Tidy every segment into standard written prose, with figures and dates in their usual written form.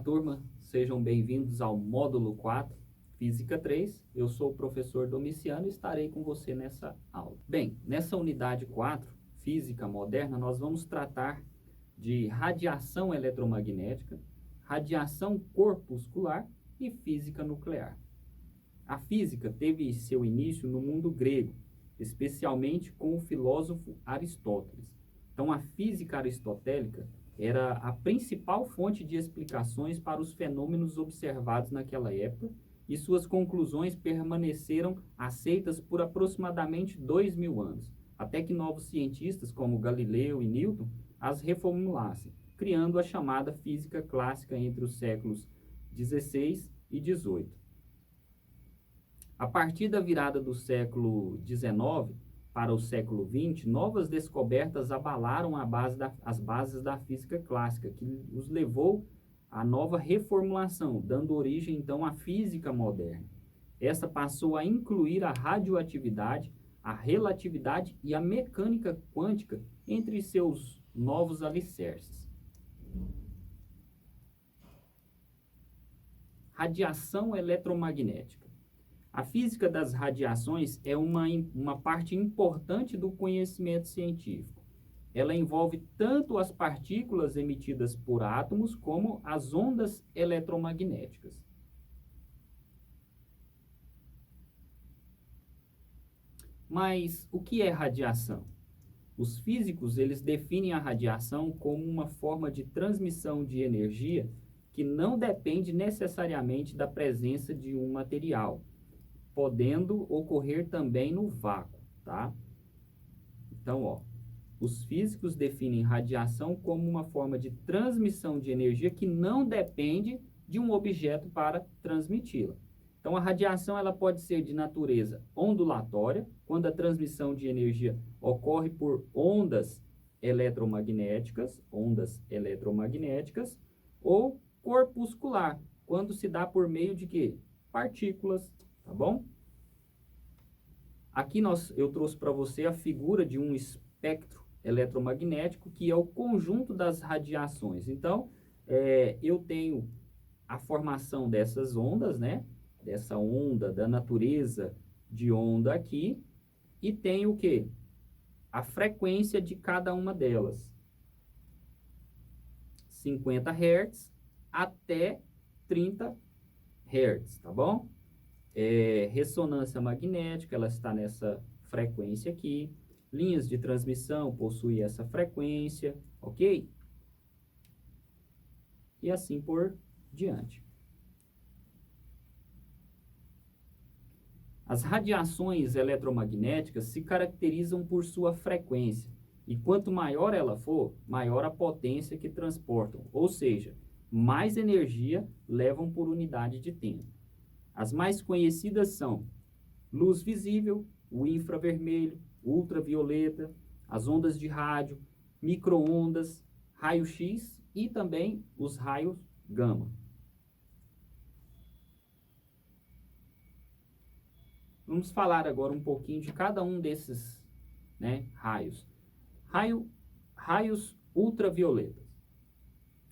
turma, sejam bem-vindos ao módulo 4, Física 3. Eu sou o professor Domiciano e estarei com você nessa aula. Bem, nessa unidade 4, Física Moderna, nós vamos tratar de radiação eletromagnética, radiação corpuscular e física nuclear. A física teve seu início no mundo grego, especialmente com o filósofo Aristóteles. Então, a física aristotélica era a principal fonte de explicações para os fenômenos observados naquela época, e suas conclusões permaneceram aceitas por aproximadamente 2000 anos, até que novos cientistas como Galileu e Newton as reformulassem, criando a chamada física clássica entre os séculos 16 e 18. A partir da virada do século 19 para o século 20, novas descobertas abalaram as bases da física clássica, que os levou à nova reformulação, dando origem então à física moderna. Essa passou a incluir a radioatividade, a relatividade e a mecânica quântica entre seus novos alicerces. Radiação eletromagnética. A física das radiações é uma parte importante do conhecimento científico. Ela envolve tanto as partículas emitidas por átomos como as ondas eletromagnéticas. Mas o que é radiação? Os físicos, eles definem a radiação como uma forma de transmissão de energia que não depende necessariamente da presença de um material, podendo ocorrer também no vácuo, tá? Então, os físicos definem radiação como uma forma de transmissão de energia que não depende de um objeto para transmiti-la. Então, a radiação ela pode ser de natureza ondulatória, quando a transmissão de energia ocorre por ondas eletromagnéticas, ou corpuscular, quando se dá por meio de quê? Partículas, tá bom? Aqui eu trouxe para você a figura de um espectro eletromagnético, que é o conjunto das radiações. Então, eu tenho a formação dessas ondas, né? Dessa onda, da natureza de onda aqui, e tenho o quê? A frequência de cada uma delas. 50 Hz até 30 Hz, tá bom? Ressonância magnética, ela está nessa frequência aqui. Linhas de transmissão possuem essa frequência, ok? E assim por diante. As radiações eletromagnéticas se caracterizam por sua frequência, e quanto maior ela for, maior a potência que transportam, ou seja, mais energia levam por unidade de tempo. As mais conhecidas são luz visível, o infravermelho, ultravioleta, as ondas de rádio, micro-ondas, raio-x e também os raios gama. Vamos falar agora um pouquinho de cada um desses, né, raios. Raios ultravioletas.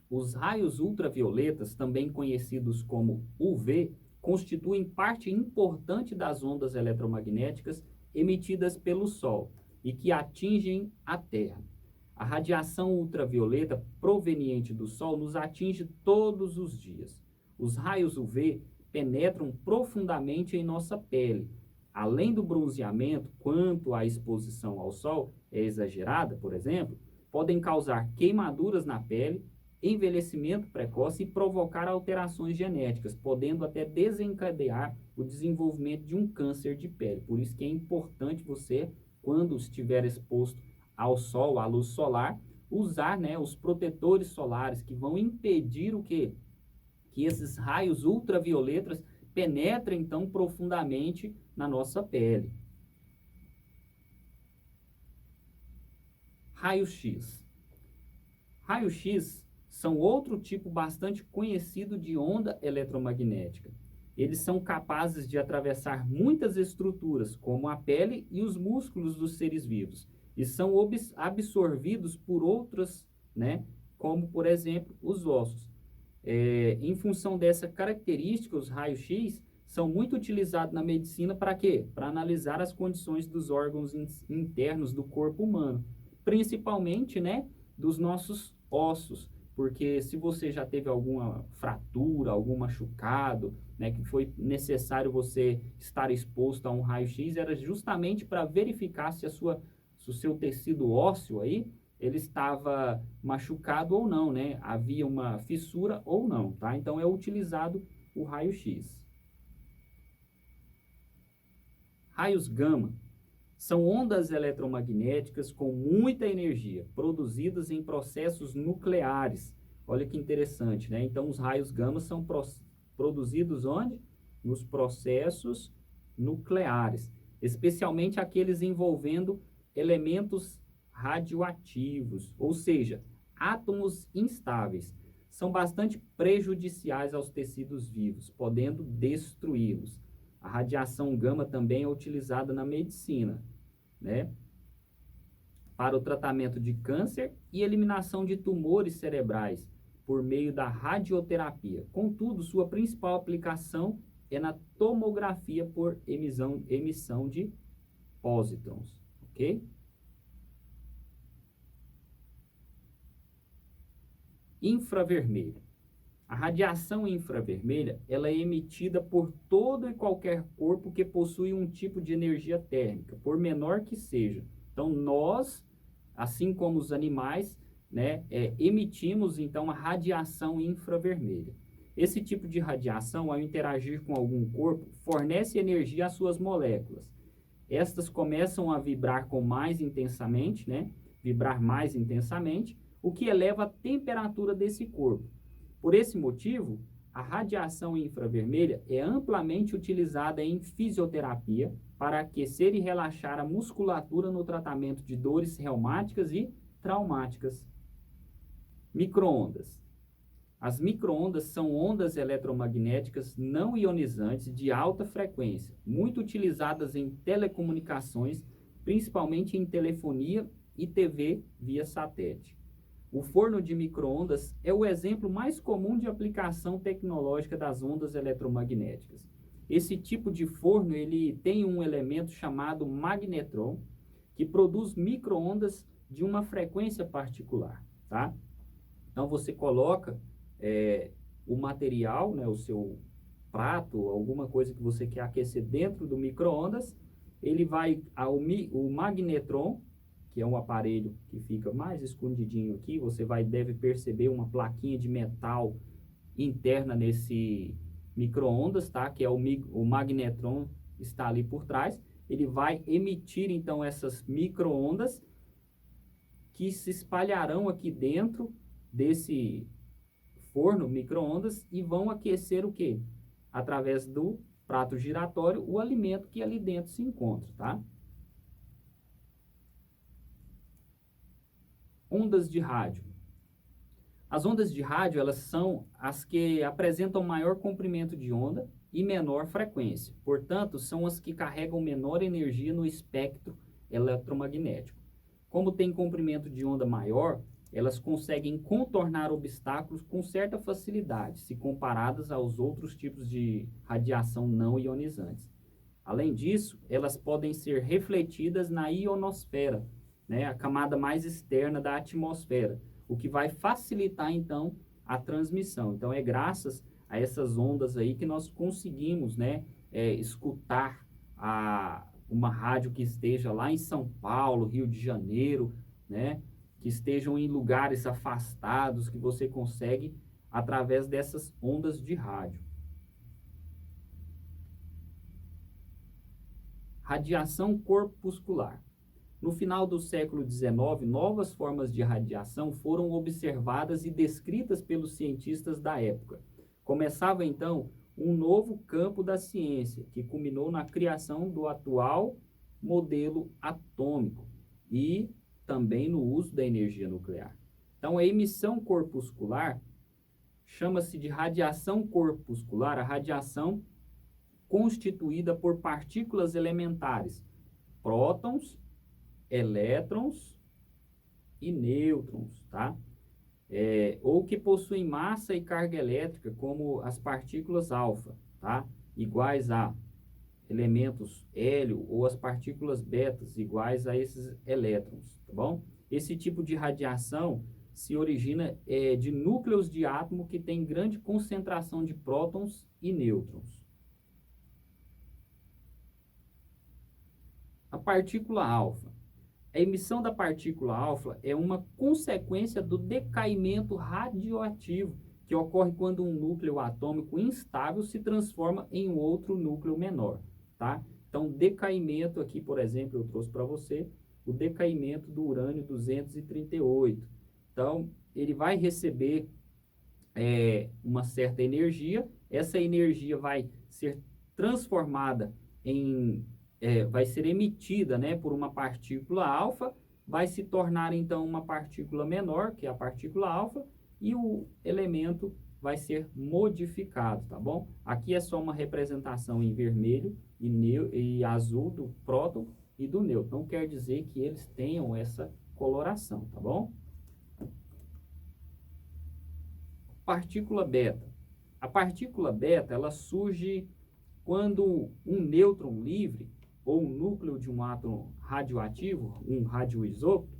Os raios ultravioletas, também conhecidos como UV, constituem parte importante das ondas eletromagnéticas emitidas pelo Sol e que atingem a Terra. A radiação ultravioleta proveniente do Sol nos atinge todos os dias. Os raios UV penetram profundamente em nossa pele. Além do bronzeamento, quanto a exposição ao Sol é exagerada, por exemplo, podem causar queimaduras na pele, envelhecimento precoce e provocar alterações genéticas, podendo até desencadear o desenvolvimento de um câncer de pele. Por isso que é importante você, quando estiver exposto ao sol, à luz solar, usar, né, os protetores solares que vão impedir o quê? Que esses raios ultravioletas penetrem tão profundamente na nossa pele. Raio-x. Raio-x são outro tipo bastante conhecido de onda eletromagnética. Eles são capazes de atravessar muitas estruturas, como a pele e os músculos dos seres vivos, e são absorvidos por outras, né, como, por exemplo, os ossos. Em função dessa característica, os raios-x são muito utilizados na medicina para quê? Para analisar as condições dos órgãos internos do corpo humano, principalmente, né, dos nossos ossos, porque se você já teve alguma fratura, algum machucado, né, que foi necessário você estar exposto a um raio-x, era justamente para verificar se o seu tecido ósseo aí, ele estava machucado ou não, né? Havia uma fissura ou não, tá? Então é utilizado o raio-x. Raios gama são ondas eletromagnéticas com muita energia, produzidas em processos nucleares. Olha que interessante, né? Então os raios gama são produzidos onde? Nos processos nucleares, especialmente aqueles envolvendo elementos radioativos, ou seja, átomos instáveis. São bastante prejudiciais aos tecidos vivos, podendo destruí-los. A radiação gama também é utilizada na medicina, né, para o tratamento de câncer e eliminação de tumores cerebrais por meio da radioterapia. Contudo, sua principal aplicação é na tomografia por emissão de pósitrons, ok? Infravermelho. A radiação infravermelha, ela é emitida por todo e qualquer corpo que possui um tipo de energia térmica, por menor que seja. Então, nós, assim como os animais, né, emitimos, então, a radiação infravermelha. Esse tipo de radiação, ao interagir com algum corpo, fornece energia às suas moléculas. Estas começam a vibrar mais intensamente, né, vibrar mais intensamente, o que eleva a temperatura desse corpo. Por esse motivo, a radiação infravermelha é amplamente utilizada em fisioterapia para aquecer e relaxar a musculatura no tratamento de dores reumáticas e traumáticas. Microondas. As microondas são ondas eletromagnéticas não ionizantes de alta frequência, muito utilizadas em telecomunicações, principalmente em telefonia e TV via satélite. O forno de micro-ondas é o exemplo mais comum de aplicação tecnológica das ondas eletromagnéticas. Esse tipo de forno ele tem um elemento chamado magnetron, que produz micro-ondas de uma frequência particular, tá? Então você coloca o material, né, o seu prato, alguma coisa que você quer aquecer dentro do micro-ondas, ele vai o magnetron, que é um aparelho que fica mais escondidinho aqui, você deve perceber uma plaquinha de metal interna nesse micro-ondas, tá? Que é o magnetron, está ali por trás. Ele vai emitir, então, essas micro-ondas que se espalharão aqui dentro desse forno micro-ondas e vão aquecer o quê? Através do prato giratório, o alimento que ali dentro se encontra, tá? Ondas de rádio. As ondas de rádio, elas são as que apresentam maior comprimento de onda e menor frequência. Portanto, são as que carregam menor energia no espectro eletromagnético. Como tem comprimento de onda maior, elas conseguem contornar obstáculos com certa facilidade, se comparadas aos outros tipos de radiação não ionizantes. Além disso, elas podem ser refletidas na ionosfera, né, a camada mais externa da atmosfera, o que vai facilitar, então, a transmissão. Então, é graças a essas ondas aí que nós conseguimos, né, escutar uma rádio que esteja lá em São Paulo, Rio de Janeiro, né, que estejam em lugares afastados, que você consegue através dessas ondas de rádio. Radiação corpuscular. No final do século XIX, novas formas de radiação foram observadas e descritas pelos cientistas da época. Começava, então, um novo campo da ciência, que culminou na criação do atual modelo atômico e também no uso da energia nuclear. Então, a emissão corpuscular chama-se de radiação corpuscular, a radiação constituída por partículas elementares, prótons, elétrons e nêutrons, tá? ou que possuem massa e carga elétrica, como as partículas alfa, tá? Iguais a elementos hélio, ou as partículas betas iguais a esses elétrons, tá bom? Esse tipo de radiação se origina de núcleos de átomo que têm grande concentração de prótons e nêutrons. A partícula alfa. A emissão da partícula alfa é uma consequência do decaimento radioativo que ocorre quando um núcleo atômico instável se transforma em um outro núcleo menor, tá? Então, decaimento aqui, por exemplo, eu trouxe para você o decaimento do urânio 238. Então, ele vai receber uma certa energia, essa energia vai ser transformada vai ser emitida, né, por uma partícula alfa, vai se tornar então uma partícula menor, que é a partícula alfa, e o elemento vai ser modificado, tá bom? Aqui é só uma representação em vermelho e azul do próton e do nêutron. Não quer dizer que eles tenham essa coloração, tá bom? Partícula beta. A partícula beta, ela surge quando um nêutron livre ou um núcleo de um átomo radioativo, um radioisótopo,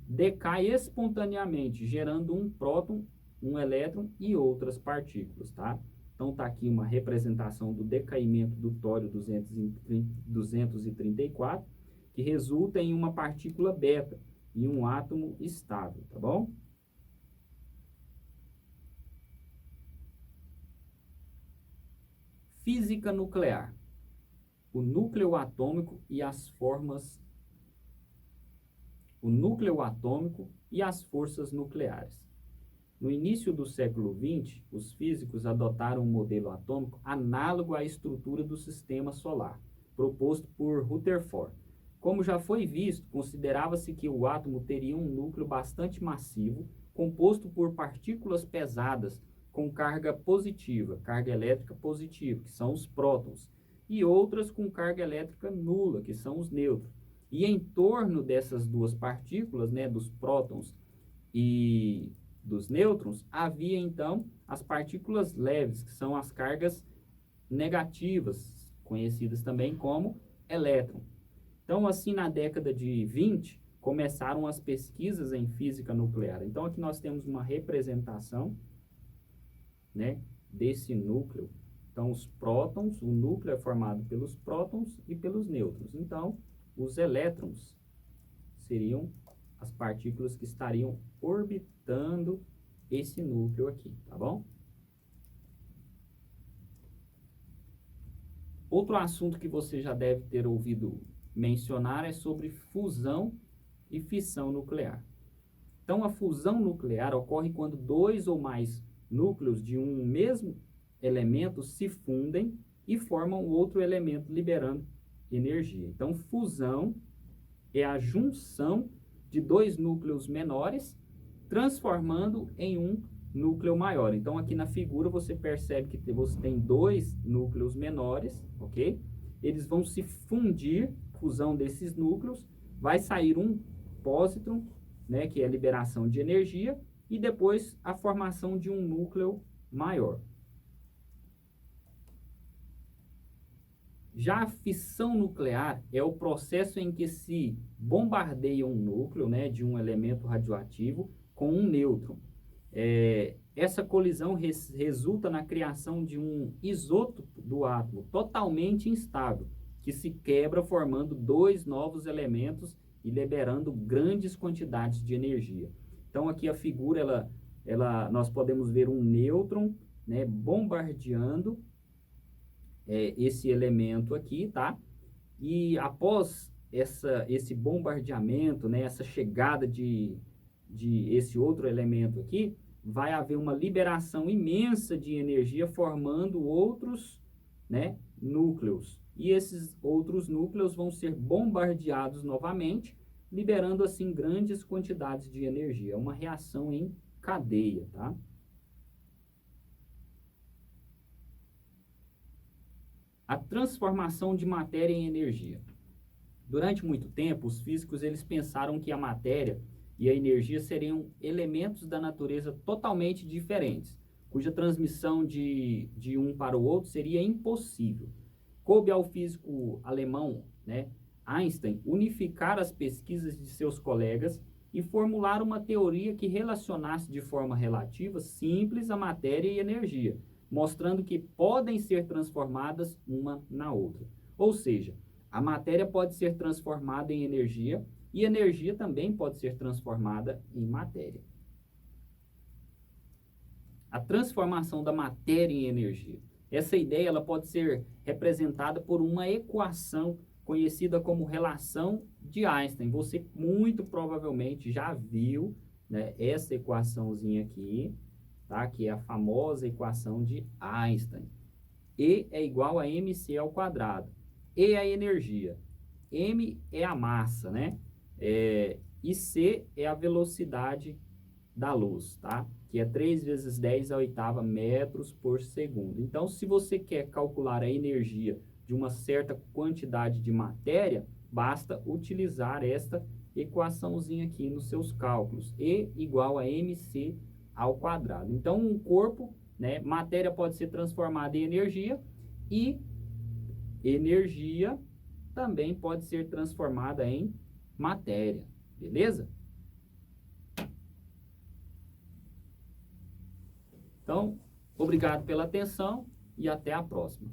decai espontaneamente, gerando um próton, um elétron e outras partículas, tá? Então está aqui uma representação do decaimento do tório 234, que resulta em uma partícula beta e um átomo estável, tá bom? Física nuclear. O núcleo atômico e as formas. O núcleo atômico e as forças nucleares. No início do século XX, os físicos adotaram um modelo atômico análogo à estrutura do sistema solar, proposto por Rutherford. Como já foi visto, considerava-se que o átomo teria um núcleo bastante massivo, composto por partículas pesadas com carga positiva, carga elétrica positiva, que são os prótons, e outras com carga elétrica nula, que são os nêutrons. E em torno dessas duas partículas, né, dos prótons e dos nêutrons, havia então as partículas leves, que são as cargas negativas, conhecidas também como elétron. Então, assim, na década de 20, começaram as pesquisas em física nuclear. Então, aqui nós temos uma representação, né, desse núcleo. Então, os prótons, o núcleo é formado pelos prótons e pelos nêutrons. Então, os elétrons seriam as partículas que estariam orbitando esse núcleo aqui, tá bom? Outro assunto que você já deve ter ouvido mencionar é sobre fusão e fissão nuclear. Então, a fusão nuclear ocorre quando dois ou mais núcleos de um mesmo elemento se fundem e formam outro elemento, liberando energia. Então, fusão é a junção de dois núcleos menores, transformando em um núcleo maior. Então, aqui na figura, você percebe que você tem dois núcleos menores, ok? Eles vão se fundir, fusão desses núcleos, vai sair um pósitron, né, que é a liberação de energia, e depois a formação de um núcleo maior. Já a fissão nuclear é o processo em que se bombardeia um núcleo, né, de um elemento radioativo com um nêutron. Essa colisão resulta na criação de um isótopo do átomo totalmente instável, que se quebra formando dois novos elementos e liberando grandes quantidades de energia. Então aqui a figura, nós podemos ver um nêutron, né, bombardeando esse elemento aqui, tá? E após esse bombardeamento, né, essa chegada de esse outro elemento aqui, vai haver uma liberação imensa de energia formando outros, né, núcleos. E esses outros núcleos vão ser bombardeados novamente, liberando assim grandes quantidades de energia. É uma reação em cadeia, tá? A transformação de matéria em energia. Durante muito tempo, os físicos eles pensaram que a matéria e a energia seriam elementos da natureza totalmente diferentes, cuja transmissão de um para o outro seria impossível. Coube ao físico alemão, né, Einstein, unificar as pesquisas de seus colegas e formular uma teoria que relacionasse de forma relativa simples a matéria e energia, mostrando que podem ser transformadas uma na outra. Ou seja, a matéria pode ser transformada em energia e energia também pode ser transformada em matéria. A transformação da matéria em energia. Essa ideia ela pode ser representada por uma equação conhecida como relação de Einstein. Você muito provavelmente já viu, né, essa equaçãozinha aqui, tá? Que é a famosa equação de Einstein. E é igual a mc ao quadrado. E é a energia. M é a massa, né? E C é a velocidade da luz, tá? Que é 3 vezes 10 à oitava metros por segundo. Então, se você quer calcular a energia de uma certa quantidade de matéria, basta utilizar esta equaçãozinha aqui nos seus cálculos. E igual a mc ao quadrado. Então, um corpo, né, matéria pode ser transformada em energia e energia também pode ser transformada em matéria, beleza? Então, obrigado pela atenção e até a próxima.